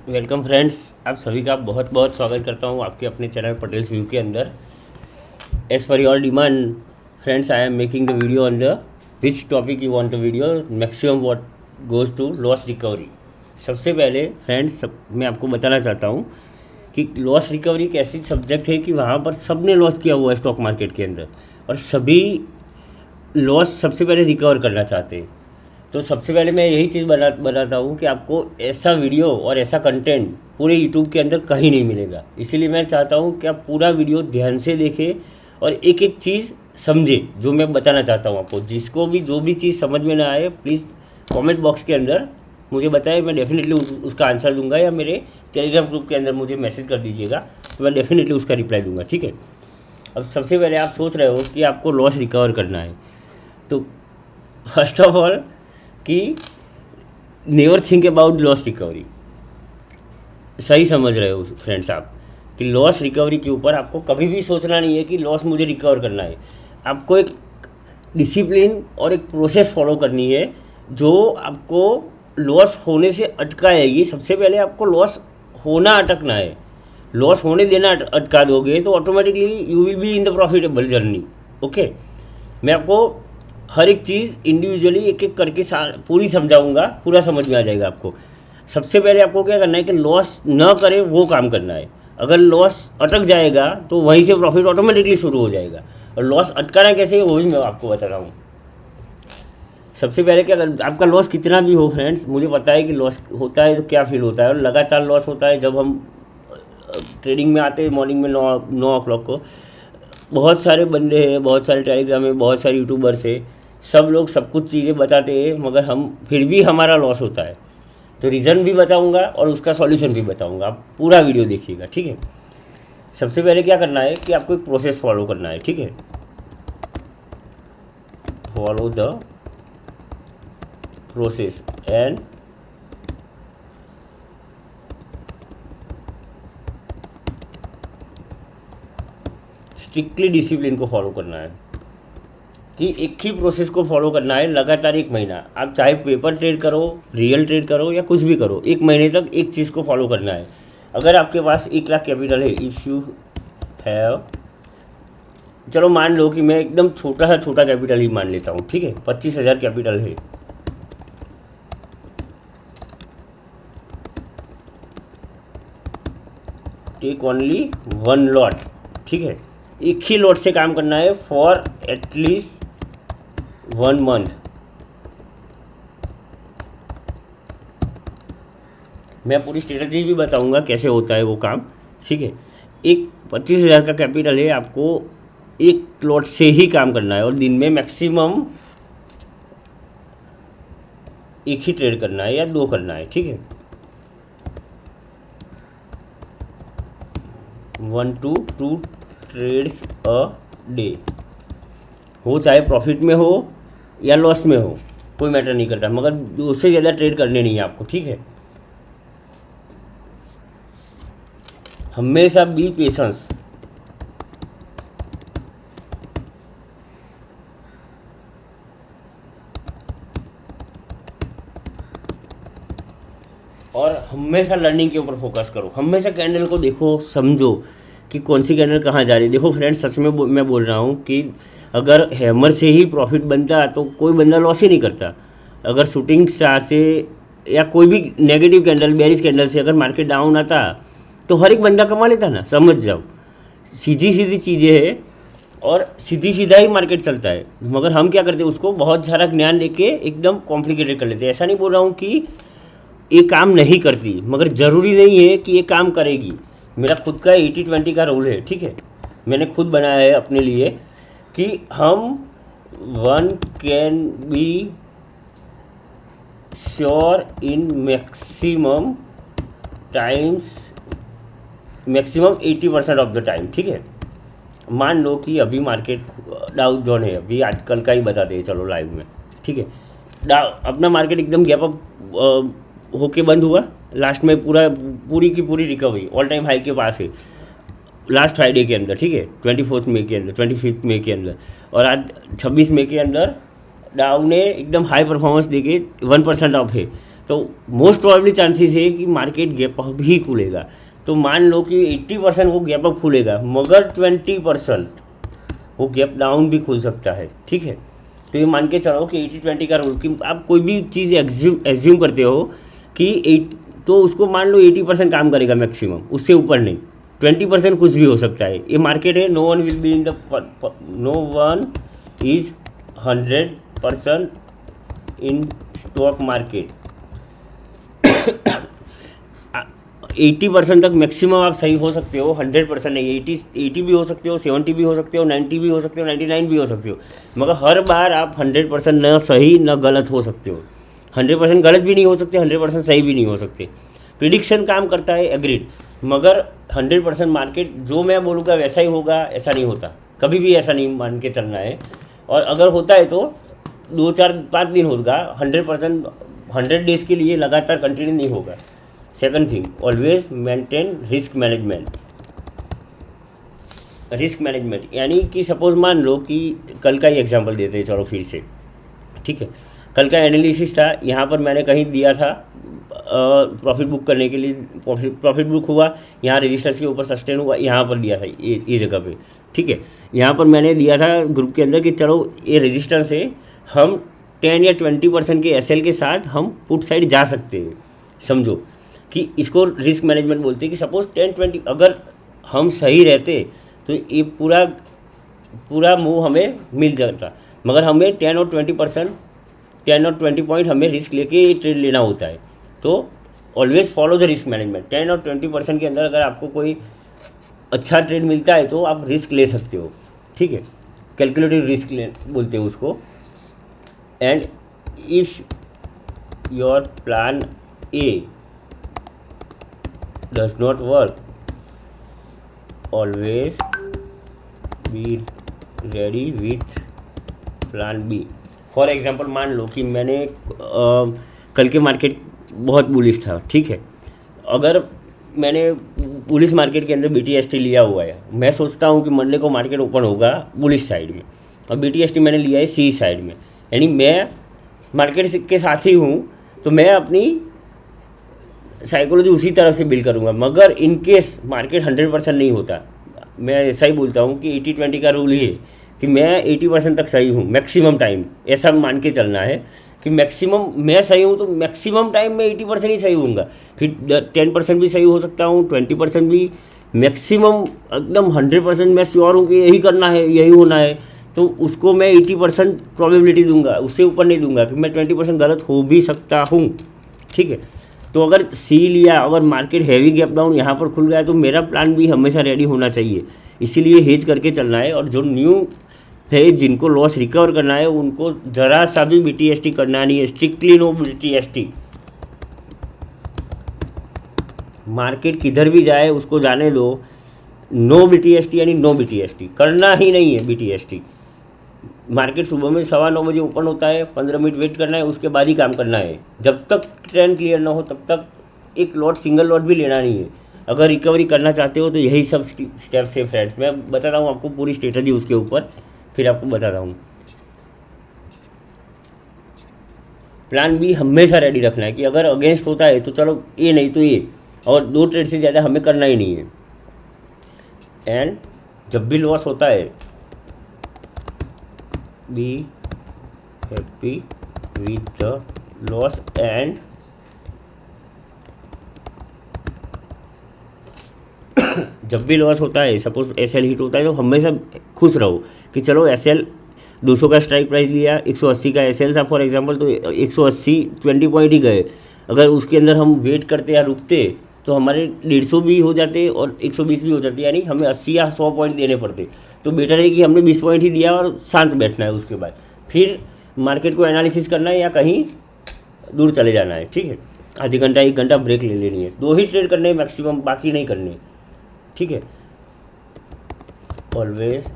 Welcome friends, आप सभी का बहुत बहुत स्वागत करता हूँ आपके अपने चैनल पटेल्स व्यू के अंदर। As per your demand friends, I am making the video on the which topic you want the video maximum what goes to loss recovery. सबसे पहले फ्रेंड्स मैं आपको बताना चाहता हूँ कि लॉस रिकवरी एक ऐसी सब्जेक्ट है कि वहाँ पर सब ने लॉस किया हुआ है स्टॉक मार्केट के अंदर, और सभी लॉस सबसे पहले रिकवर करना चाहते हैं। तो सबसे पहले मैं यही चीज़ बताता हूँ कि आपको ऐसा वीडियो और ऐसा कंटेंट पूरे यूट्यूब के अंदर कहीं नहीं मिलेगा। इसीलिए मैं चाहता हूँ कि आप पूरा वीडियो ध्यान से देखें और एक एक चीज़ समझें जो मैं बताना चाहता हूँ आपको। जिसको भी जो भी चीज़ समझ में ना आए प्लीज़ कमेंट बॉक्स के अंदर मुझे बताएं, मैं डेफिनेटली उसका आंसर दूंगा, या मेरे टेलीग्राम ग्रुप के अंदर मुझे मैसेज कर दीजिएगा तो मैं डेफिनेटली उसका रिप्लाई दूंगा, ठीक है। अब सबसे पहले आप सोच रहे हो कि आपको लॉस रिकवर करना है, तो फर्स्ट ऑफ ऑल कि never think about loss recovery. सही समझ रहे हो फ्रेंड्स आप कि लॉस रिकवरी के ऊपर आपको कभी भी सोचना नहीं है कि लॉस मुझे रिकवर करना है। आपको एक डिसिप्लिन और एक प्रोसेस फॉलो करनी है जो आपको लॉस होने से अटकाएगी। सबसे पहले आपको लॉस होना अटकना है। लॉस होने देना अटका दोगे तो automatically you will be in the profitable journey. Okay, मैं आपको हर एक चीज़ इंडिविजुअली एक एक करके पूरी समझाऊंगा, पूरा समझ में आ जाएगा आपको। सबसे पहले आपको क्या करना है कि लॉस न करे वो काम करना है। अगर लॉस अटक जाएगा तो वहीं से प्रॉफिट ऑटोमेटिकली शुरू हो जाएगा। और लॉस अटकाना कैसे है वो भी मैं आपको बता रहा हूँ। सबसे पहले क्या, अगर आपका लॉस कितना भी हो फ्रेंड्स, मुझे पता है कि लॉस होता है तो क्या फील होता है, और लगातार लॉस होता है। जब हम ट्रेडिंग में आते हैं मॉर्निंग में 9 o'clock को, बहुत सारे बंदे हैं, बहुत सारे टेलीग्राम में, बहुत सारे यूट्यूबर्स है, सब लोग सब कुछ चीज़ें बताते हैं, मगर हम फिर भी हमारा लॉस होता है। तो रीज़न भी बताऊंगा और उसका सॉल्यूशन भी बताऊंगा, आप पूरा वीडियो देखिएगा, ठीक है। सबसे पहले क्या करना है कि आपको एक प्रोसेस फॉलो करना है, ठीक है। Follow the process and strictly discipline को फॉलो करना है कि एक ही प्रोसेस को फॉलो करना है लगातार 1 महीना। आप चाहे पेपर ट्रेड करो, रियल ट्रेड करो या कुछ भी करो, 1 महीने तक एक चीज़ को फॉलो करना है। अगर आपके पास 1 लाख कैपिटल है, इफ़ यू हैव, चलो मान लो कि मैं एकदम छोटा कैपिटल ही मान लेता हूँ, ठीक है, 25,000 कैपिटल है। टेक ओनली 1 लॉट, ठीक है। एक ही लॉट से काम करना है फॉर एटलीस्ट 1 मंथ। मैं पूरी स्ट्रेटजी भी बताऊंगा कैसे होता है वो काम, ठीक है। एक 25,000 का कैपिटल है, आपको एक लॉट से ही काम करना है और दिन में मैक्सिमम एक ही ट्रेड करना है या 2 करना है, ठीक है। 1 to 2 ट्रेड्स अ डे, हो चाहे प्रॉफिट में हो या लॉस में हो, कोई मैटर नहीं करता, मगर उससे ज़्यादा ट्रेड करने नहीं है आपको, ठीक है। हमेशा बी पेशेंस। और हमेशा लर्निंग के ऊपर फोकस करो। हमेशा कैंडल को देखो, समझो कि कौन सी कैंडल कहाँ जा रही है। देखो फ्रेंड्स, सच में मैं बोल रहा हूँ कि अगर हैमर से ही प्रॉफिट बनता तो कोई बंदा लॉस ही नहीं करता। अगर शूटिंग स्टार से या कोई भी नेगेटिव कैंडल, बेरिश कैंडल से अगर मार्केट डाउन आता तो हर एक बंदा कमा लेता ना, समझ जाओ। सीधी सीधी चीज़ें हैं और सीधी सीधा ही मार्केट चलता है, मगर हम क्या करते हैं उसको बहुत सारा ज्ञान लेके एकदम कॉम्प्लिकेटेड कर लेते हैं। ऐसा नहीं बोल रहा हूँ कि ये काम नहीं करती, मगर ज़रूरी नहीं है कि ये काम करेगी। मेरा खुद का 80-20 का रूल है, ठीक है, मैंने खुद बनाया है अपने लिए कि हम one can be sure in maximum times, maximum 80% of the time, ठीक है। मान लो कि अभी मार्केट डाउन जोन है, अभी आजकल का ही बताते हैं चलो लाइव में, ठीक है। अपना मार्केट एकदम गैप अप होके बंद हुआ, लास्ट में पूरी की पूरी रिकवरी ऑल टाइम हाई के पास है लास्ट फ्राइडे के अंदर, ठीक है, 24 मई के अंदर, 25 मई के अंदर, और आज 26 मई के अंदर डाउ ने एकदम हाई परफॉर्मेंस देके 1% ऑफ है। तो मोस्ट प्रॉब्ली चांसेस है कि मार्केट गैप अप ही खुलेगा। तो मान लो कि 80% वो गैप अप खुलेगा, मगर 20% वो गैप डाउन भी खुल सकता है। ठीक है, तो ये मान के चलो कि 80-20 का रूल, कि आप कोई भी चीज़ एज्यूम करते हो कि 8, तो उसको मान लो 80% काम करेगा मैक्सिमम, उससे ऊपर नहीं। 20% कुछ भी हो सकता है, ये मार्केट है। No one will be in the, no one is 100% in stock market. 80% तक मैक्सिमम आप सही हो सकते हो, 100% नहीं। 80 भी हो सकते हो, 70 भी हो सकते हो, 90 भी हो सकते हो, 99 भी हो सकते हो, मगर हर बार आप 100% न सही न गलत हो सकते हो। 100% गलत भी नहीं हो सकते, 100% सही भी नहीं हो सकते। प्रिडिक्शन काम करता है, एग्रीड, मगर 100% मार्केट जो मैं बोलूँगा वैसा ही होगा, ऐसा नहीं होता। कभी भी ऐसा नहीं मान के चलना है। और अगर होता है तो 2-4-5 दिन होगा, 100% 100 डेज़ के लिए लगातार कंटिन्यू नहीं होगा। Second thing, always maintain risk management. Risk management यानी कि सपोज मान लो कि कल का ही एग्जांपल देते हैं, चलो फिर से। ठीक है, कल का एनालिसिस था, यहाँ पर मैंने कहीं दिया था प्रॉफिट बुक करने के लिए, प्रॉफिट बुक हुआ, यहाँ रजिस्टर्स के ऊपर सस्टेन हुआ, यहाँ पर दिया था ये जगह पे। ठीक है, यहाँ पर मैंने दिया था ग्रुप के अंदर कि चलो ये रजिस्टर से हम 10 या 20% के एसएल के साथ हम पुट साइड जा सकते हैं। समझो कि इसको रिस्क मैनेजमेंट बोलते हैं कि सपोज 10-20 अगर हम सही रहते तो ये पूरा मूव हमें मिल जाता, मगर हमें 10 और 20 पॉइंट हमें रिस्क लेके ये ट्रेड लेना होता है। तो always follow the risk management. 10 और 20% के अंदर अगर आपको कोई अच्छा ट्रेड मिलता है तो आप रिस्क ले सकते हो। ठीक है, कैलकुलेटिव रिस्क बोलते हैं उसको। And if your plan A does not work, always be ready with plan B। For example मान लो कि मैंने कल के मार्केट बहुत बुलिश था। ठीक है, अगर मैंने बुलिश मार्केट के अंदर BTST लिया हुआ है, मैं सोचता हूँ कि मंडे को मार्केट ओपन होगा बुलिश साइड में, और BTST मैंने लिया है सी साइड में, यानी मैं मार्केट के साथ ही हूँ, तो मैं अपनी साइकोलॉजी उसी तरह से बिल्ड करूँगा। मगर इन केस मार्केट 100% नहीं होता, मैं ऐसा ही बोलता हूँ कि 80-20 का रूल ही है कि मैं 80% तक सही हूँ मैक्सिमम टाइम। ऐसा मान के चलना है कि मैक्सिमम मैं सही हूँ, तो मैक्सिमम टाइम मैं 80% ही सही हूँगा। फिर 10% भी सही हो सकता हूँ, 20% भी, मैक्सिमम एकदम 100% मैं श्योर हूँ कि यही करना है, यही होना है, तो उसको मैं 80% प्रोबेबिलिटी दूंगा, उससे ऊपर नहीं दूंगा कि मैं 20% गलत हो भी सकता हूँ। ठीक है, तो अगर सी लिया, अगर मार्केट हैवी गैप डाउन यहाँ पर खुल गया है, तो मेरा प्लान भी हमेशा रेडी होना चाहिए। इसीलिए हेज करके चलना है। और जो न्यू है, जिनको लॉस रिकवर करना है, उनको ज़रा सा भी BTST करना नहीं है, स्ट्रिक्टली नो BTST। मार्केट किधर भी जाए उसको जाने दो, नो BTST यानी नो BTST, करना ही नहीं है BTST। मार्केट सुबह में 9:15 बजे ओपन होता है, 15 मिनट वेट करना है, उसके बाद ही काम करना है। जब तक ट्रेंड क्लियर ना हो तब तक एक लॉट, सिंगल लॉट भी लेना नहीं है। अगर रिकवरी करना चाहते हो तो यही सब स्टेप्स है फ्रेंड्स। मैं बताता हूँ आपको पूरी स्ट्रेटजी उसके ऊपर, फिर आपको बताता हूँ। प्लान बी हमेशा रेडी रखना है कि अगर अगेंस्ट होता है तो चलो ये नहीं तो ये, और 2 ट्रेड से ज़्यादा हमें करना ही नहीं है। एंड जब भी लॉस होता है, be happy with the loss. And जब भी लॉस होता है, सपोज SL हिट होता है, तो हमेशा खुश रहो कि चलो SL 200 का स्ट्राइक प्राइस लिया, 180 का SL था फॉर एग्जांपल, तो 180 20 पॉइंट ही गए। अगर उसके अंदर हम वेट करते या रुकते तो हमारे 150 भी हो जाते और 120 भी हो जाते, यानी हमें 80 या 100 पॉइंट देने पड़ते। तो बेटर है कि हमने 20 पॉइंट ही दिया और शांत बैठना है। उसके बाद फिर मार्केट को एनालिसिस करना है या कहीं दूर चले जाना है। ठीक है, आधे घंटा 1 घंटा ब्रेक ले लेनी है। 2 ही ट्रेड करने हैं मैक्सिमम, बाकी नहीं करने। ठीक है, ऑलवेज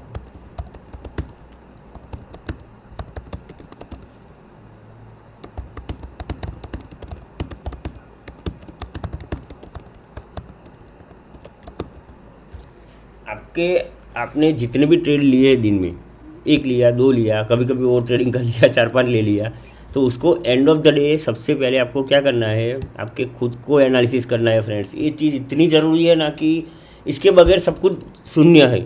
आपने जितने भी ट्रेड लिए दिन में, 1 लिया, 2 लिया, कभी कभी और ट्रेडिंग कर लिया, 4-5 ले लिया, तो उसको एंड ऑफ द डे सबसे पहले आपको क्या करना है, आपके खुद को एनालिसिस करना है फ्रेंड्स। ये चीज़ इतनी ज़रूरी है ना कि इसके बगैर सब कुछ शून्य है।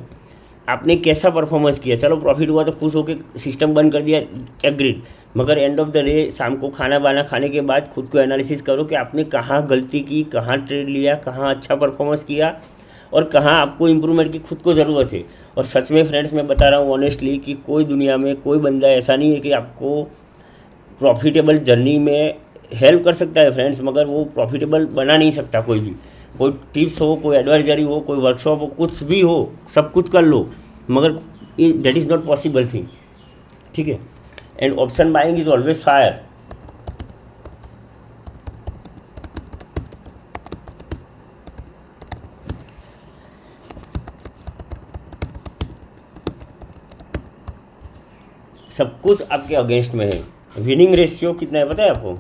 आपने कैसा परफॉर्मेंस किया, चलो प्रॉफिट हुआ तो खुश होकर सिस्टम बंद कर दिया, एग्रीड, मगर एंड ऑफ द डे शाम को खाना बाना खाने के बाद खुद को एनालिसिस करो कि आपने कहाँ गलती की, कहाँ ट्रेड लिया, कहाँ अच्छा परफॉर्मेंस किया और कहाँ आपको इम्प्रूवमेंट की खुद को ज़रूरत है। और सच में फ्रेंड्स मैं बता रहा हूँ ऑनेस्टली कि कोई दुनिया में कोई बंदा ऐसा नहीं है कि आपको प्रॉफिटेबल जर्नी में हेल्प कर सकता है फ्रेंड्स, मगर वो प्रॉफिटेबल बना नहीं सकता कोई भी। कोई टिप्स हो, कोई एडवाइजरी हो, कोई वर्कशॉप हो, कुछ भी हो, सब कुछ कर लो, मगर ये that is not possible thing, ठीक है। And option buying is always fire. सब कुछ आपके अगेंस्ट में है। विनिंग रेशियो कितना है पता है आपको?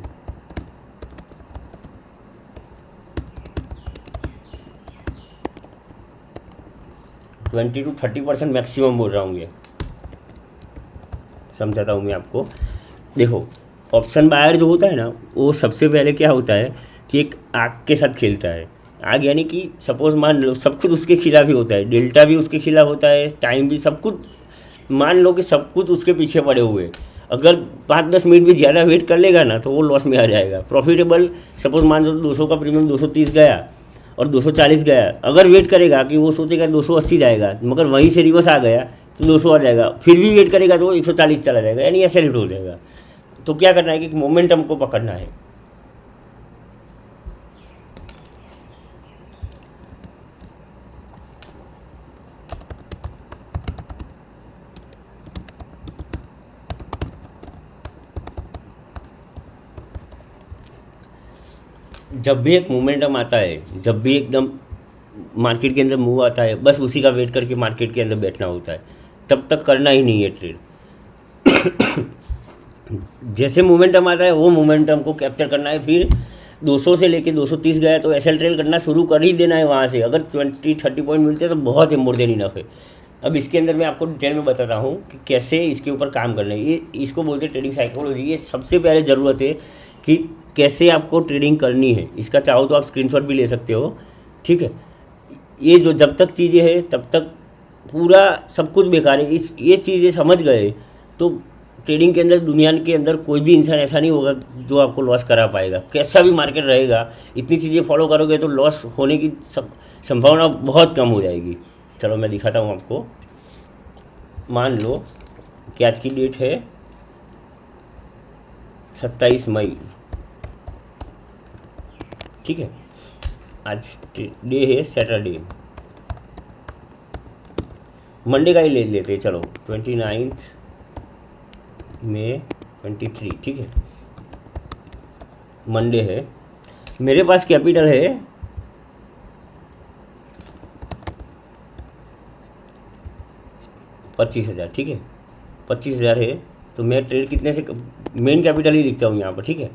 20 to 30% मैक्सिमम बोल रहा हूँ, ये समझाता हूँ मैं आपको। देखो ऑप्शन बायर जो होता है ना, वो सबसे पहले क्या होता है कि एक आग के साथ खेलता है। आग यानी कि सपोज मान लो सब कुछ उसके खिलाफ ही होता है, डेल्टा भी उसके खिलाफ होता है, टाइम भी, सब कुछ मान लो कि सब कुछ उसके पीछे पड़े हुए। अगर 5-10 मिनट भी ज़्यादा वेट कर लेगा ना तो वो लॉस में आ जाएगा। प्रॉफिटेबल सपोज मान लो 200 का प्रीमियम 230 गया और 240 गया, अगर वेट करेगा कि वो सोचेगा 280 जाएगा, मगर वहीं से रिवर्स आ गया तो 200 आ जाएगा, फिर भी वेट करेगा तो 140 चला जाएगा, यानी ऐसे हिट हो जाएगा। तो क्या करना है कि मोमेंटम को पकड़ना है। जब भी एक मोमेंटम आता है, जब भी एकदम मार्केट के अंदर मूव आता है, बस उसी का वेट करके मार्केट के अंदर बैठना होता है, तब तक करना ही नहीं है ट्रेड। जैसे मोमेंटम आता है वो मोमेंटम को कैप्चर करना है, फिर 200 से लेके 230 गया तो एसएल ट्रेल करना शुरू कर ही देना है वहाँ से। अगर 20-30 पॉइंट मिलते हैं तो बहुत है, मोर देन इनफ है। अब इसके अंदर मैं आपको डिटेल में बताता हूँ कि कैसे इसके ऊपर काम करना है। ये इसको बोलते हैं ट्रेडिंग साइकोलॉजी। ये सबसे पहले ज़रूरत है कि कैसे आपको ट्रेडिंग करनी है। इसका चाहो तो आप स्क्रीनशॉट भी ले सकते हो, ठीक है। ये जो जब तक चीज़ें हैं तब तक पूरा सब कुछ बेकार है। ये चीज़ें समझ गए तो ट्रेडिंग के अंदर, दुनिया के अंदर कोई भी इंसान ऐसा नहीं होगा जो आपको लॉस करा पाएगा। कैसा भी मार्केट रहेगा, इतनी चीज़ें फॉलो करोगे तो लॉस होने की संभावना बहुत कम हो जाएगी। चलो मैं दिखाता हूँ आपको। मान लो कि आज की डेट है 27 मई, ठीक है। आज डे है सैटरडे, मंडे का ही ले लेते हैं, चलो 29 मई 23, ठीक है, मंडे है। मेरे पास कैपिटल है 25,000, ठीक है, 25,000 है। तो मैं ट्रेड कितने से, मेन कैपिटल ही लिखता हूँ यहाँ पर, ठीक है।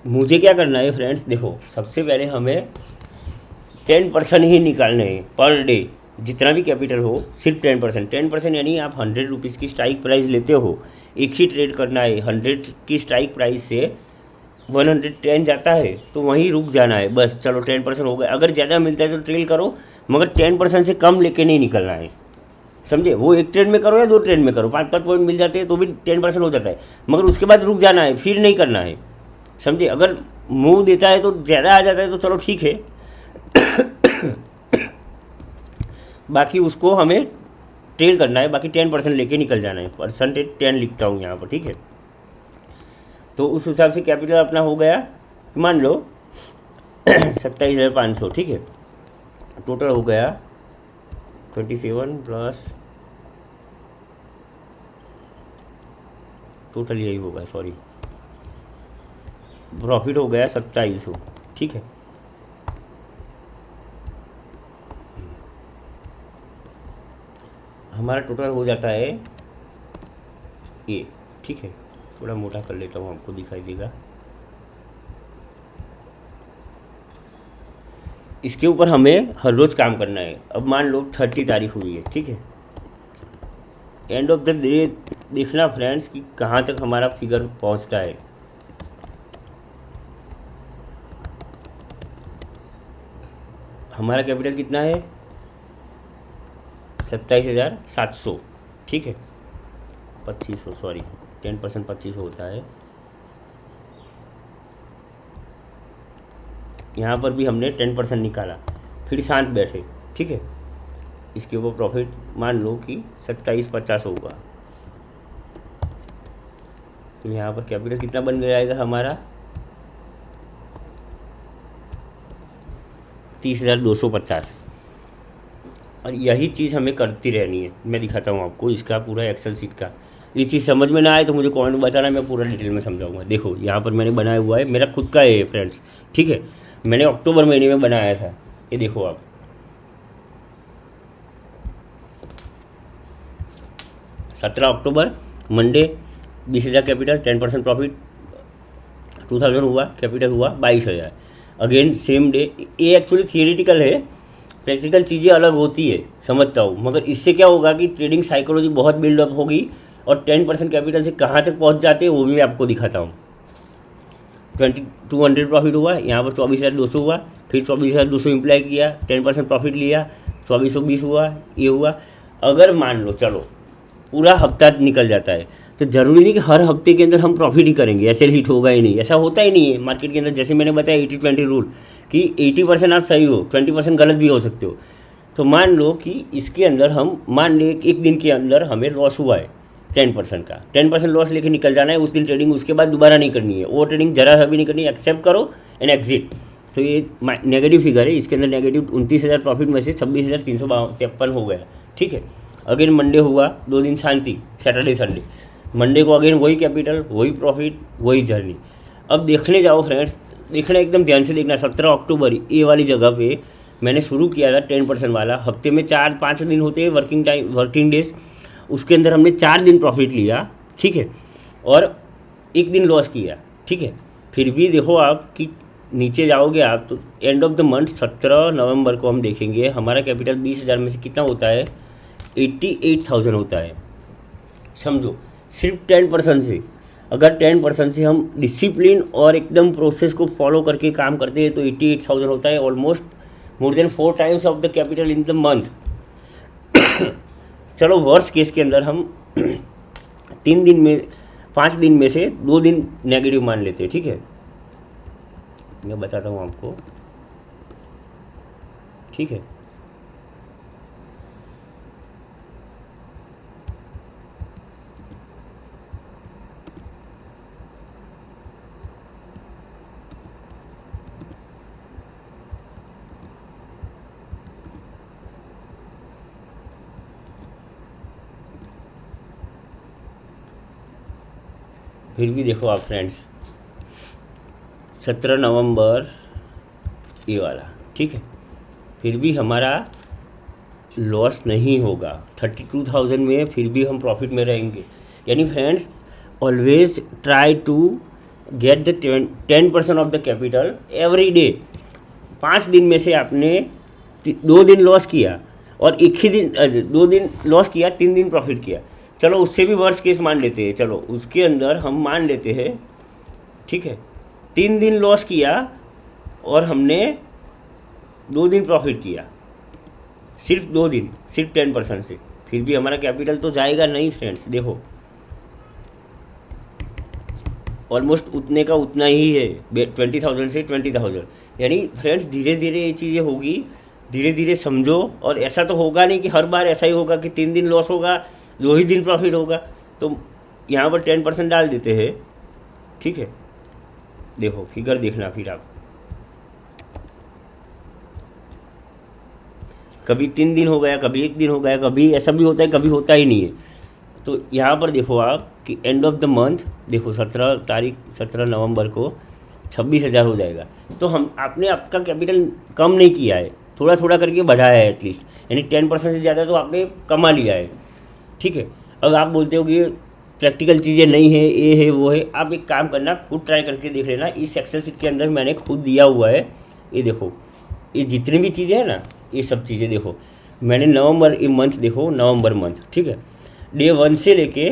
मुझे क्या करना है फ्रेंड्स, देखो सबसे पहले हमें 10% ही निकालने हैं पर डे। जितना भी कैपिटल हो सिर्फ 10%, यानी आप 100 रुपीज़ की स्ट्राइक प्राइस लेते हो, एक ही ट्रेड करना है। 100 की स्ट्राइक प्राइस से 110 जाता है तो वहीं रुक जाना है बस। चलो 10% हो गया। अगर ज़्यादा मिलता है तो ट्रेड करो, मगर 10% से कम लेके नहीं निकलना है, समझे। वो एक ट्रेड में करो या 2 ट्रेड में करो, 5-5 पॉइंट मिल जाते हैं तो भी 10% हो जाता है, मगर उसके बाद रुक जाना है, फिर नहीं करना है, समझे। अगर मूव देता है तो ज़्यादा आ जाता है तो चलो ठीक है, बाकी उसको हमें ट्रेल करना है, बाकी 10% लेके निकल जाना है। परसेंटेज 10 लिखता हूँ यहाँ पर, ठीक है। तो उस हिसाब से कैपिटल अपना हो गया, मान लो 27,500, ठीक है। टोटल हो गया 27 प्लस, टोटल यही होगा, सॉरी, प्रॉफिट हो गया 2700, ठीक है। हमारा टोटल हो जाता है ये, ठीक है। थोड़ा मोटा कर लेता हूँ, आपको दिखाई देगा। इसके ऊपर हमें हर रोज़ काम करना है। अब मान लो 30 तारीख हुई है, ठीक है। एंड ऑफ द डे देखना फ्रेंड्स कि कहाँ तक हमारा फिगर पहुँचता है। हमारा कैपिटल कितना है 27,700, ठीक है 2500, सॉरी 10% 2500 होता है। यहाँ पर भी हमने 10% निकाला, फिर शांत बैठे, ठीक है। इसके ऊपर प्रॉफिट मान लो कि 2750 होगा, तो यहाँ पर कैपिटल कितना बन जाएगा हमारा 30,250। और यही चीज़ हमें करती रहनी है। मैं दिखाता हूँ आपको इसका पूरा एक्सेल सीट का। ये चीज़ समझ में ना आए तो मुझे कमेंट में बताना, मैं पूरा डिटेल में समझाऊंगा। देखो यहाँ पर मैंने बनाया हुआ है, मेरा खुद का है फ्रेंड्स, ठीक है। मैंने अक्टूबर महीने में बनाया था, ये देखो आप। 17 अक्टूबर मंडे, 20,000 कैपिटल, 10% प्रॉफिट, 2000 हुआ, कैपिटल हुआ 22,000। Again same day. ये एक्चुअली थियोरेटिकल है, प्रैक्टिकल चीज़ें अलग होती है, समझता हूँ। मगर इससे क्या होगा कि ट्रेडिंग साइकोलॉजी बहुत बिल्डअप होगी, और 10% कैपिटल से कहाँ तक पहुँच जाते हैं वो भी मैं आपको दिखाता हूँ। 2200 प्रॉफिट हुआ, यहाँ पर 24,200 हुआ, फिर 24,200 इम्प्लाई किया, 10% प्रॉफिट लिया, 2420 हुआ, ये हुआ। अगर मान लो चलो पूरा हफ्ता निकल जाता है, तो ज़रूरी नहीं कि हर हफ्ते के अंदर हम प्रॉफिट ही करेंगे, ऐसे हिट होगा ही नहीं, ऐसा होता ही नहीं है मार्केट के अंदर। जैसे मैंने बताया 80-20 रूल, कि 80% आप सही हो, 20% गलत भी हो सकते हो। तो मान लो कि इसके अंदर हम मान लें एक दिन के अंदर हमें लॉस हुआ है 10% का, 10% लॉस लेके निकल जाना है उस दिन ट्रेडिंग, उसके बाद दोबारा नहीं करनी है वो ट्रेडिंग, जरा सा भी नहीं करनी है, एक्सेप्ट करो एंड एग्जिट। तो ये नेगेटिव फिगर है, इसके अंदर नेगेटिव 29,000 प्रॉफिट में से 26,353 हो गया, ठीक है। अगेन मंडे हुआ, 2 दिन शांति, सैटरडे संडे। मंडे को अगेन वही कैपिटल, वही प्रॉफिट, वही जर्नी। अब देखने जाओ फ्रेंड्स, देखना एकदम ध्यान से देखना। 17 अक्टूबर ये वाली जगह पे मैंने शुरू किया था 10% वाला। हफ्ते में 4-5 दिन होते हैं वर्किंग डेज, उसके अंदर हमने 4 दिन प्रॉफिट लिया, ठीक है, और 1 दिन लॉस किया, ठीक है। फिर भी देखो आप कि नीचे जाओगे आप तो एंड ऑफ द मंथ 17 नवंबर को हम देखेंगे हमारा कैपिटल 20,000 में से कितना होता है 88,000 होता है। समझो सिर्फ 10% से, अगर 10% से हम डिसिप्लिन और एकदम प्रोसेस को फॉलो करके काम करते हैं तो 88,000 होता है, almost more than 4 times of the capital in the month. चलो वर्स्ट केस के अंदर हम 3 दिन में 5 दिन में से 2 दिन नेगेटिव मान लेते हैं, ठीक है। मैं बताता हूँ आपको, ठीक है। फिर भी देखो आप फ्रेंड्स 17 नवंबर ये वाला, ठीक है, फिर भी हमारा लॉस नहीं होगा 32,000 में, फिर भी हम प्रॉफिट में रहेंगे। यानी friends always try to get the 10% of the capital every day. 5 दिन में से आपने 2 दिन लॉस किया और एक ही दिन 2 दिन लॉस किया, 3 दिन प्रॉफिट किया। चलो उससे भी वर्स्ट केस मान लेते हैं, चलो उसके अंदर हम मान लेते हैं, ठीक है, 3 दिन लॉस किया और हमने 2 दिन प्रॉफिट किया, सिर्फ 2 दिन, सिर्फ 10% से, फिर भी हमारा कैपिटल तो जाएगा नहीं फ्रेंड्स। देखो ऑलमोस्ट उतने का उतना ही है, 20,000 से 20,000। यानी फ्रेंड्स धीरे धीरे ये चीज़ें होगी, धीरे धीरे समझो। और ऐसा तो होगा नहीं कि हर बार ऐसा ही होगा कि 3 दिन लॉस होगा 2 ही दिन प्रॉफिट होगा, तो यहाँ पर 10% डाल देते हैं, ठीक है। देखो फिगर देखना, फिर आप कभी 3 दिन हो गया, कभी 1 दिन हो गया, कभी ऐसा भी होता है, कभी होता ही नहीं है। तो यहाँ पर देखो आप कि एंड ऑफ द मंथ देखो 17 नवंबर को 26,000 हो जाएगा। तो हम आपने आपका कैपिटल कम नहीं किया है, थोड़ा थोड़ा करके बढ़ाया है एटलीस्ट, यानी 10% से ज़्यादा तो आपने कमा लिया है, ठीक है। अब आप बोलते हो कि प्रैक्टिकल चीज़ें नहीं है, ये है वो है, आप एक काम करना, खुद ट्राई करके देख लेना। इस एक्सेल शीट के अंदर मैंने खुद दिया हुआ है, ये देखो, ये जितनी भी चीज़ें हैं ना, ये सब चीज़ें देखो मैंने नवंबर ये मंथ देखो, नवंबर मंथ, ठीक है, डे 1 से लेके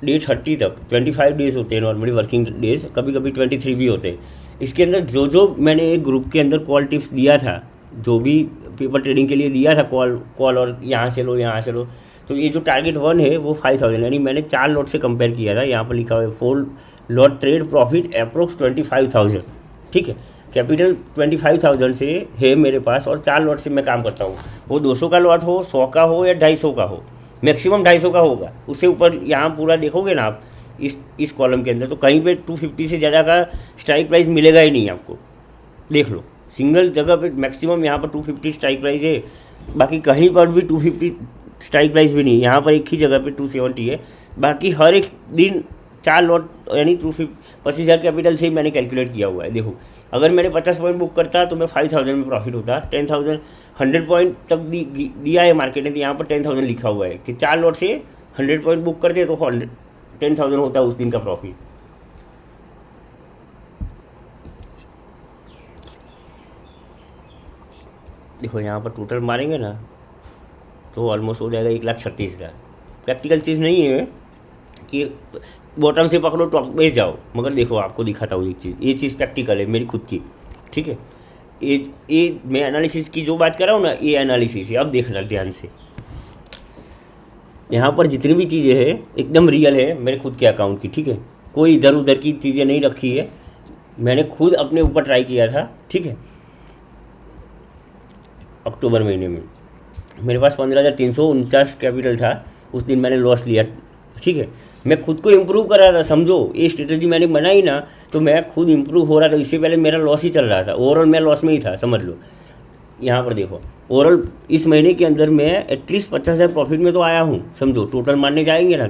डे 30 तक 25 डेज़ होते हैं नॉर्मली वर्किंग डेज, कभी कभी 23 भी होते हैं। इसके अंदर जो जो मैंने एक ग्रुप के अंदर कॉल टिप्स दिया था, जो भी पेपर ट्रेडिंग के लिए दिया था कॉल और यहाँ से लो यहाँ से लो, तो ये जो टारगेट 1 है वो 5000, यानी मैंने 4 लॉट से कंपेयर किया था। यहाँ पर लिखा हुआ है 4 लॉट ट्रेड प्रॉफिट अप्रोक्स 25,000, ठीक है। कैपिटल 25,000 से है मेरे पास और 4 लॉट से मैं काम करता हूँ। वो 200 का लॉट हो, 100 का हो या 250 का हो, मैक्सिमम 250 का होगा। उससे ऊपर यहाँ पूरा देखोगे ना आप इस कॉलम के अंदर, तो कहीं पे 250 से ज़्यादा का स्ट्राइक प्राइस मिलेगा ही नहीं आपको। देख लो, सिंगल जगह पे मैक्सिमम यहाँ पर 250 स्ट्राइक प्राइस है, बाकी कहीं पर भी 250 स्ट्राइक प्राइस भी नहीं। यहाँ पर एक ही जगह पे 270 है, बाकी हर एक दिन 4 लॉट यानी 25,000 कैपिटल से ही मैंने कैलकुलेट किया हुआ है। देखो, अगर मैंने 50 पॉइंट बुक करता तो मैं 5,000 में प्रॉफिट होता। 10,000 100 पॉइंट तक दिया है मार्केट ने, तो यहाँ पर 10,000 लिखा हुआ है कि 4 लॉट से 100 पॉइंट बुक करते तो 10,000 होता है उस दिन का प्रॉफिट। देखो यहाँ पर टोटल मारेंगे ना तो ऑलमोस्ट हो जाएगा 1,36,000। प्रैक्टिकल चीज़ नहीं है कि बॉटम से पकड़ो टॉप पे जाओ, मगर देखो आपको दिखाता हूँ एक चीज़, ये चीज़ प्रैक्टिकल है मेरी खुद की, ठीक है। ये मैं एनालिसिस की जो बात कर रहा हूँ ना, ये एनालिसिस है। अब देखना ध्यान से, यहाँ पर जितनी भी चीज़ें हैं एकदम रियल है मेरे खुद के अकाउंट की, ठीक है। कोई इधर उधर की चीज़ें नहीं रखी है, मैंने खुद अपने ऊपर ट्राई किया था, ठीक है। अक्टूबर महीने में मेरे पास 15,349 कैपिटल था, उस दिन मैंने लॉस लिया, ठीक है। मैं खुद को इम्प्रूव कर रहा था, समझो ये स्ट्रेटजी मैंने बनाई ना तो मैं खुद इम्प्रूव हो रहा था। इससे पहले मेरा लॉस ही चल रहा था, ओवरऑल मैं लॉस में ही था, समझ लो। यहाँ पर देखो, ओवरऑल इस महीने के अंदर मैं एटलीस्ट 50,000 प्रॉफिट में तो आया हूँ, समझो। टोटल मारने जाएंगे ना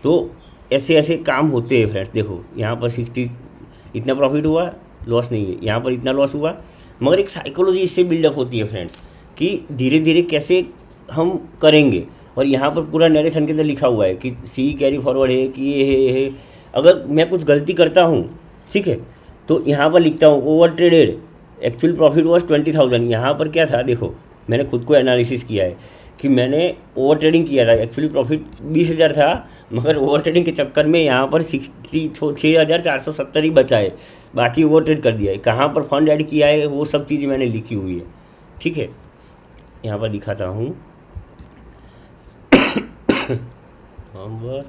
तो ऐसे ऐसे काम होते हैं फ्रेंड्स। देखो यहाँ पर 60 इतना प्रॉफिट हुआ, लॉस नहीं है। यहाँ पर इतना लॉस हुआ, मगर एक साइकोलॉजी इससे बिल्डअप होती है फ्रेंड्स कि धीरे धीरे कैसे हम करेंगे। और यहाँ पर पूरा नरेशन के अंदर लिखा हुआ है कि सी कैरी फॉरवर्ड है, कि ये है। अगर मैं कुछ गलती करता हूँ, ठीक है, तो यहाँ पर लिखता हूँ over traded, actual profit was 20,000। यहाँ पर क्या था, देखो मैंने खुद को एनालिसिस किया है कि मैंने ओवर ट्रेडिंग किया था। एक्चुअली प्रॉफिट 20,000 था, मगर ओवर ट्रेडिंग के चक्कर में यहाँ पर 6,470 ही बचा है, बाकी ओवर ट्रेड कर दिया है। कहाँ पर फंड ऐड किया है वो सब चीज़ मैंने लिखी हुई है, ठीक है। यहाँ पर दिखाता हूँ नवंबर,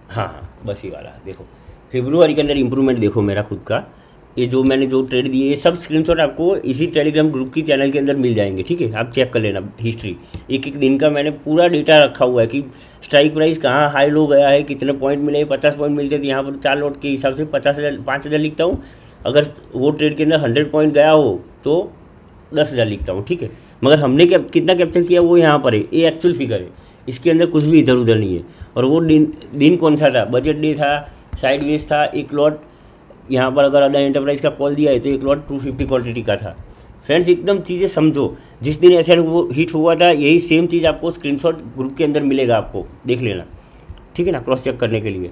हाँ बस ये वाला देखो। फेब्रुआरी के अंदर इंप्रूवमेंट देखो मेरा खुद का, ये जो मैंने जो ट्रेड दिए ये सब स्क्रीनशॉट आपको इसी टेलीग्राम ग्रुप की चैनल के अंदर मिल जाएंगे, ठीक है। आप चेक कर लेना हिस्ट्री, एक एक दिन का मैंने पूरा डेटा रखा हुआ है कि स्ट्राइक प्राइस कहाँ हाई लो गया है, कितने पॉइंट मिले। 50 पॉइंट मिलते थे, यहाँ पर 4 लॉट के हिसाब से 50,000 5,000 लिखता हूँ। अगर वो ट्रेड के अंदर 100 पॉइंट गया हो तो 10,000 लिखता हूँ, ठीक है। मगर हमने कितना कैप्चर किया वो यहाँ पर है, ये एक्चुअल फिगर है, इसके अंदर कुछ भी इधर उधर नहीं है। और वो दिन कौन सा था, बजट डे था, साइडवेज था। एक लॉट यहाँ पर अगर अदानी एंटरप्राइज का कॉल दिया है तो एक लॉट 250 क्वांटिटी का था। फ्रेंड्स एकदम चीज़ें समझो, जिस दिन ऐसा वो हिट हुआ था यही सेम चीज़ आपको स्क्रीनशॉट ग्रुप के अंदर मिलेगा, आपको देख लेना, ठीक है ना, क्रॉस चेक करने के लिए।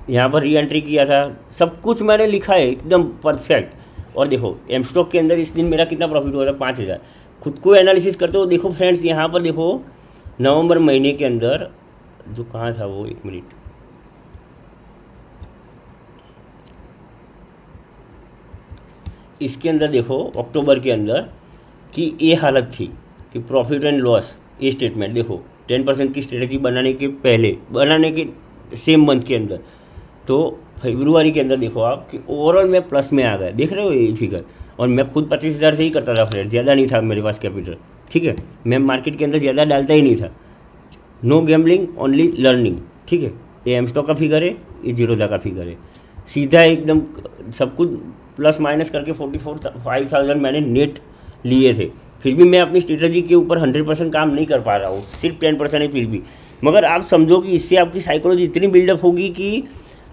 यहाँ पर री एंट्री किया था, सब कुछ मैंने लिखा है एकदम परफेक्ट। और देखो एम स्टॉक के अंदर इस दिन मेरा कितना प्रॉफिट हुआ था, 5,000। खुद को एनालिसिस करते हो देखो फ्रेंड्स, यहाँ पर देखो नवंबर महीने के अंदर जो कहाँ था वो, एक मिनट, इसके अंदर देखो अक्टूबर के अंदर कि ये हालत थी कि प्रॉफिट एंड लॉस, ये स्टेटमेंट देखो 10% की स्ट्रेटजी बनाने के पहले, बनाने के सेम मंथ के अंदर। तो फरवरी के अंदर देखो आप कि ओवरऑल मैं प्लस में आ गया, देख रहे हो ये फिगर। और मैं खुद 25,000 से ही करता था फ्रेंड, ज़्यादा नहीं था मेरे पास कैपिटल, ठीक है। मैं मार्केट के अंदर ज़्यादा डालता ही नहीं था। नो गैम्बलिंग ओनली लर्निंग, ठीक है। ये एम स्टॉक का फिगर है, ये जीरोधा का फिगर है, सीधा एकदम सब कुछ प्लस माइनस करके 45,000 मैंने नेट लिए थे। फिर भी मैं अपनी स्ट्रेटजी के ऊपर 100% काम नहीं कर पा रहा हूँ, सिर्फ 10% है फिर भी। मगर आप समझो कि इससे आपकी साइकोलॉजी इतनी बिल्डअप होगी कि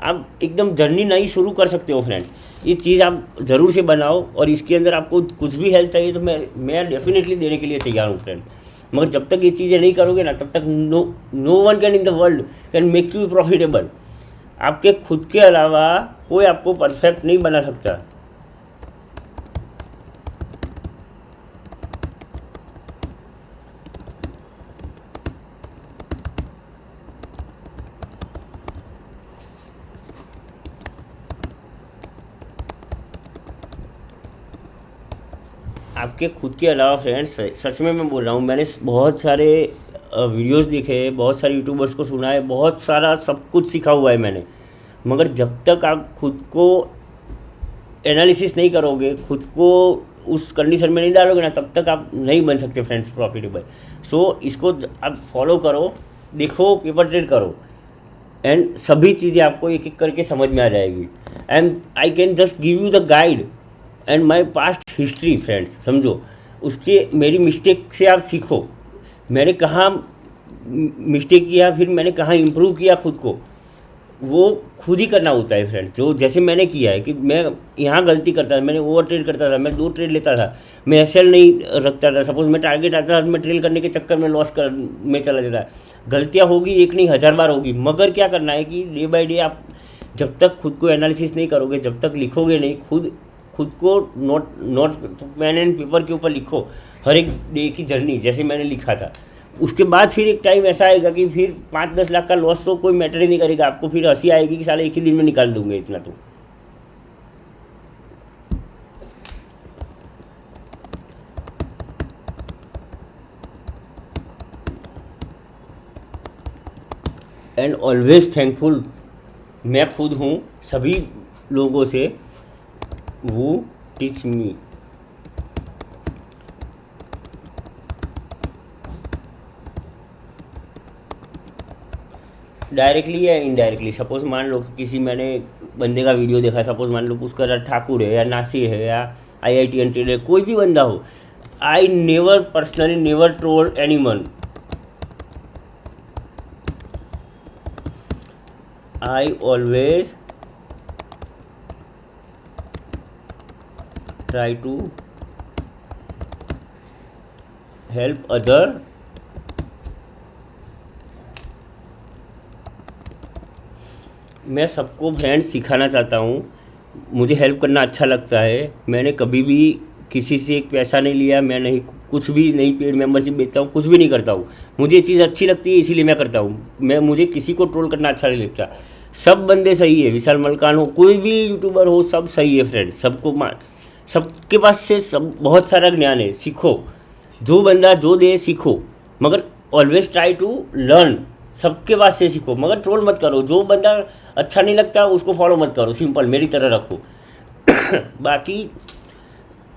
आप एकदम जर्नी नई शुरू कर सकते हो फ्रेंड्स। ये चीज़ आप ज़रूर से बनाओ, और इसके अंदर आपको कुछ भी हेल्प चाहिए तो मैं डेफिनेटली देने के लिए तैयार हूँ फ्रेंड। मगर जब तक ये चीज़ें नहीं करोगे ना, तब तक no one can in the world can make you profitable. आपके खुद के अलावा कोई आपको परफेक्ट नहीं बना सकता। आपके खुद के अलावा फ्रेंड्स, सच में मैं बोल रहा हूँ, मैंने बहुत सारे वीडियोस देखे हैं, बहुत सारे यूट्यूबर्स को सुना है, बहुत सारा सब कुछ सीखा हुआ है मैंने, मगर जब तक आप खुद को एनालिसिस नहीं करोगे, खुद को उस कंडीशन में नहीं डालोगे ना, तब तक आप नहीं बन सकते फ्रेंड्स प्रॉफिटेबल। सो इसको आप फॉलो करो, देखो, पेपर ट्रेड करो, एंड सभी चीज़ें आपको एक एक करके समझ में आ जाएगी। And I can just give you the guide and my past history friends, समझो, उसके मेरी मिस्टेक से आप सीखो, मैंने कहाँ मिस्टेक किया, फिर मैंने कहाँ इम्प्रूव किया खुद को, वो खुद ही करना होता है फ्रेंड्स। जो जैसे मैंने किया है कि मैं यहाँ गलती करता था, मैंने ओवर ट्रेड करता था, मैं 2 ट्रेड लेता था, मैं एसएल नहीं रखता था, सपोज मैं टारगेट आता था, मैं ट्रेल करने के चक्कर में लॉस कर में चला जाता। गलतियाँ होगी, एक नहीं 1000 बार होगी, मगर क्या करना है कि डे बाय डे आप जब तक खुद को एनालिसिस नहीं करोगे, जब तक लिखोगे नहीं, खुद को नोट पेन एंड पेपर के ऊपर लिखो हर एक डे की जर्नी, जैसे मैंने लिखा था। उसके बाद फिर एक टाइम ऐसा आएगा कि फिर 5-10 लाख का लॉस तो कोई मैटर ही नहीं करेगा आपको, फिर हंसी आएगी कि साले एक ही दिन में निकाल दूंगे इतना। तो एंड ऑलवेज थैंकफुल मैं खुद हूँ सभी लोगों से, वो टीच मी। डायरेक्टली या इनडायरेक्टली, सपोज मान लो किसी मैंने बंदे का वीडियो देखा, सपोज मान लो उसका ठाकुर है या नासी है या IITN ट्रेडर, कोई भी बंदा हो, I never personally never troll anyone, I always try to help other मैं सबको फ्रेंड्स सिखाना चाहता हूँ, मुझे हेल्प करना अच्छा लगता है। मैंने कभी भी किसी से एक पैसा नहीं लिया, मैं नहीं कुछ भी नहीं पेड मेंबरशिप बेचता हूँ, कुछ भी नहीं करता हूँ। मुझे ये चीज़ अच्छी लगती है इसीलिए मैं करता हूँ। मुझे किसी को ट्रोल करना अच्छा नहीं लगता। सब बंदे सही है, विशाल मलकान हो, कोई भी यूट्यूबर हो, सब सही है फ्रेंड्स। सबके पास से सब बहुत सारा ज्ञान है, सीखो। जो बंदा जो दे सीखो, मगर ऑलवेज ट्राई टू लर्न। सबके पास से सीखो, मगर ट्रोल मत करो। जो बंदा अच्छा नहीं लगता उसको फॉलो मत करो, सिंपल मेरी तरह रखो। बाकी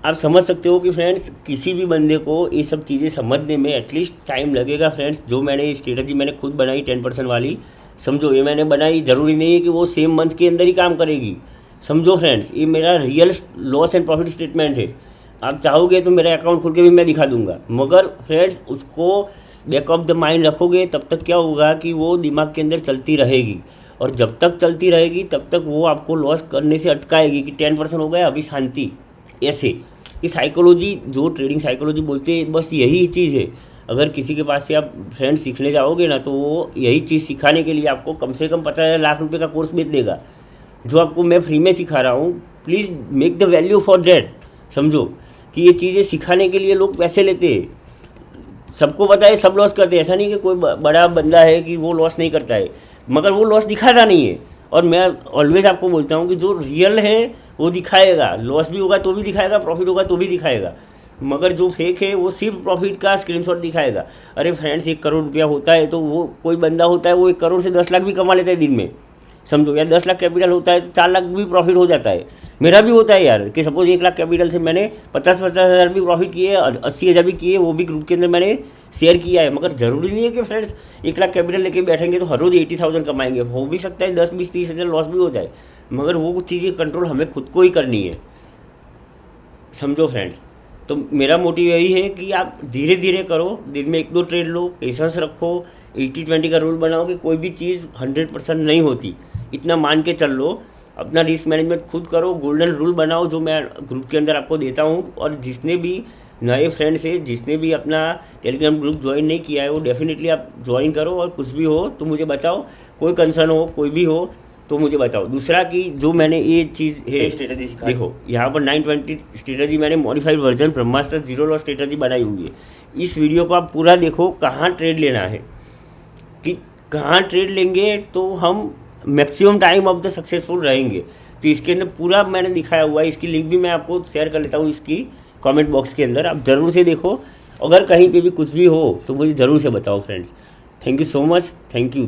आप समझ सकते हो कि फ्रेंड्स किसी भी बंदे को ये सब चीज़ें समझने में एटलीस्ट टाइम लगेगा फ्रेंड्स। जो मैंने स्ट्रेटजी मैंने खुद बनाई 10% वाली, समझो ये मैंने बनाई, ज़रूरी नहीं है कि वो सेम मंथ के अंदर ही काम करेगी। समझो फ्रेंड्स, ये मेरा real loss and profit statement है। आप चाहोगे तो मेरा अकाउंट खोल के भी मैं दिखा दूंगा, मगर फ्रेंड्स उसको बैक ऑफ द माइंड रखोगे तब तक क्या होगा कि वो दिमाग के अंदर चलती रहेगी, और जब तक चलती रहेगी तब तक वो आपको लॉस करने से अटकाएगी कि 10% हो गया, अभी शांति। ऐसे कि साइकोलॉजी, जो ट्रेडिंग साइकोलॉजी बोलते हैं, बस यही चीज़ है। अगर किसी के पास से आप फ्रेंड्स सीखने जाओगे ना, तो वो यही चीज़ सिखाने के लिए आपको कम से कम 50 लाख रुपये का कोर्स बेच देगा। जो आपको मैं फ्री में सिखा रहा हूँ, please make the value for that. समझो कि ये चीज़ें सिखाने के लिए लोग पैसे लेते हैं। सबको पता है सब लॉस करते हैं, ऐसा नहीं कि कोई बड़ा बंदा है कि वो लॉस नहीं करता है, मगर वो लॉस दिखाता नहीं है। और मैं ऑलवेज आपको बोलता हूँ कि जो रियल है वो दिखाएगा, लॉस भी होगा तो भी दिखाएगा, प्रॉफिट होगा तो भी दिखाएगा, मगर जो फेक है वो सिर्फ प्रॉफिट का स्क्रीनशॉट दिखाएगा। अरे फ्रेंड्स, 1 करोड़ रुपया होता है तो वो कोई बंदा होता है वो 1 करोड़ से 10 लाख भी कमा लेता है दिन में, समझो। या 10 लाख कैपिटल होता है तो 4 लाख भी प्रॉफिट हो जाता है। मेरा भी होता है यार, कि सपोज 1 लाख कैपिटल से मैंने 50-50 हज़ार भी प्रॉफिट किए, 80 हज़ार भी किए, वो भी ग्रुप के अंदर मैंने शेयर किया है। मगर ज़रूरी नहीं है कि फ्रेंड्स 1 लाख कैपिटल लेके बैठेंगे तो हर रोज़ 80,000 कमाएंगे। हो भी सकता है 10, 20, 30 हज़ार लॉस भी हो जाए, मगर वो चीज़ें कंट्रोल हमें खुद को ही करनी है, समझो फ्रेंड्स। तो मेरा मोटिव यही है कि आप धीरे धीरे करो, दिन में 1-2 ट्रेड लो, पेशेंस रखो, 80-20 का रूल बनाओ कि कोई भी चीज़ 100% नहीं होती, इतना मान के चल लो। अपना रिस्क मैनेजमेंट खुद करो, गोल्डन रूल बनाओ जो मैं ग्रुप के अंदर आपको देता हूँ। और जिसने भी नए फ्रेंड्स है, जिसने भी अपना टेलीग्राम ग्रुप ज्वाइन नहीं किया है, वो डेफिनेटली आप ज्वाइन करो। और कुछ भी हो तो मुझे बताओ, कोई कंसर्न हो, कोई भी हो तो मुझे बताओ। दूसरा कि जो मैंने ये चीज़ है स्ट्रेटजी सिखाई, देखो यहाँ पर 920 स्ट्रेटजी मैंने मॉडिफाइड वर्जन ब्रह्मास्त्र जीरो लॉस स्ट्रेटजी बनाई हुई है। इस वीडियो को आप पूरा देखो, कहाँ ट्रेड लेना है, कि कहाँ ट्रेड लेंगे तो हम maximum time of the successful रहेंगे। तो इसके अंदर पूरा मैंने दिखाया हुआ है, इसकी लिंक भी मैं आपको शेयर कर लेता हूँ इसकी कमेंट बॉक्स के अंदर, आप ज़रूर से देखो। अगर कहीं पे भी कुछ भी हो तो मुझे ज़रूर से बताओ friends. Thank you so much, thank you.